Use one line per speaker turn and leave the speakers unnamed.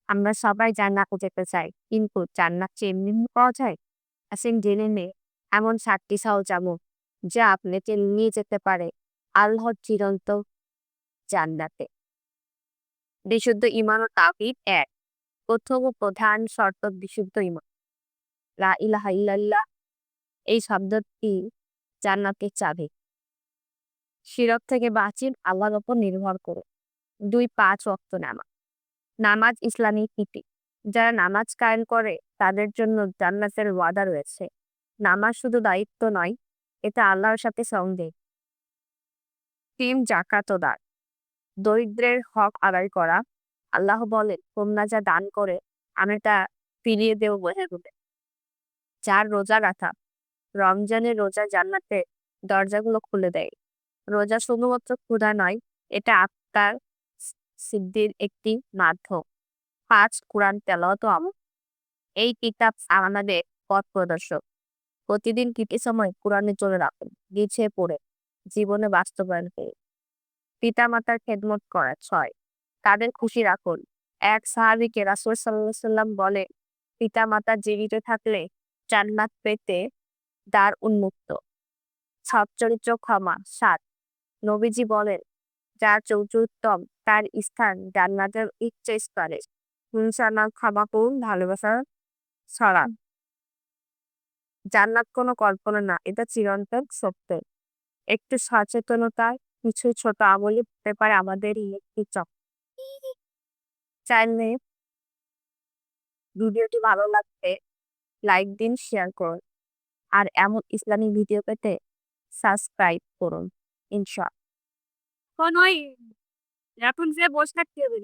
আমরা সবাই জান্নাতে যেতে চাই। কিন্তু জান্নাত কি এমনি এমনি পাওয়া যায়? আসেন জেনে নেই এমন ৭টি সহজ আমল যা আপনাকে নিয়ে যেতে পারে আল্লাহর চিরন্ত জান্নাতে। বিশুদ্ধ ঈমান ও তাওহীদ ১। প্রথম ও প্রধান শর্ত বিশুদ্ধ ঈমান। লা ইলাহা ইল্লাল্লাহ এই শব্দটি জান্নাতের চাবি। শিরক থেকে বাঁচিন আল্লাহর উপর নির্ভর করে। ২. ৫ ওয়াক্ত নামাজ। নামাজ ইসলামী নীতি। যারা নামাজ কায়েম করে তাদের জন্য জান্নাতের ওয়াদা রয়েছে। নামাজ শুধু দায়িত্ব নয়, এটা আল্লাহর সাথে সংযোগ। ৩. জাকাত ও দান। দরিদ্রের হক আদায় করা। আল্লাহ বলেন, তোমরা যা দান করে আমি তা ফিরিয়ে দেব বোঝা দেবে। ৪. রোজা রাখা। রমজানের রোজা জান্নাতের দরজাগুলো খুলে দেয়। রোজা শুধুমাত্র ক্ষুধা নয়, এটা আত্মার সিদ্ধির একটি মাধ্যম। ৫. কোরআন তেলাওয়াত ও আমল। এই কিতাব আমাদের পথ প্রদর্শক। প্রতিদিন কিছু সময় কোরআনে চলে রাখুন, গুছিয়ে পড়ে জীবনে বাস্তবায়ন করে। পিতামাতার খেদমত করা। ৬. তাদের খুশি রাখুন। এক সাহাবীকে রাসূল সাল্লাল্লাহু আলাইহি সাল্লাম বলে, পিতামাতা জীবিত থাকলে জান্নাত পেতে দ্বার উন্মুক্ত। সৎ চরিত্র ক্ষমা। ৭. নবীজি বলেন, যার চরিত্র উত্তম তার স্থান জান্নাতের উচ্চ স্তরে। ইনশাআল্লাহ ক্ষমা করুন, ভালোবাসা ছড়ান। জান্নাত কোনো কল্পনা না, এটা চিরন্তন সত্য। একটু সচেতনতায় কিছু ছোট আমলই হতে পারে আমাদের ইলেকট্রিক চক। চাইলে ভিডিওটি ভালো লাগলে লাইক দিন, শেয়ার করুন। আর এমন ইসলামিক ভিডিও পেতে সাবস্ক্রাইব করুন। ইনশাআল্লাহ। এখন ওই এখন যে বসে থাকতে হবে।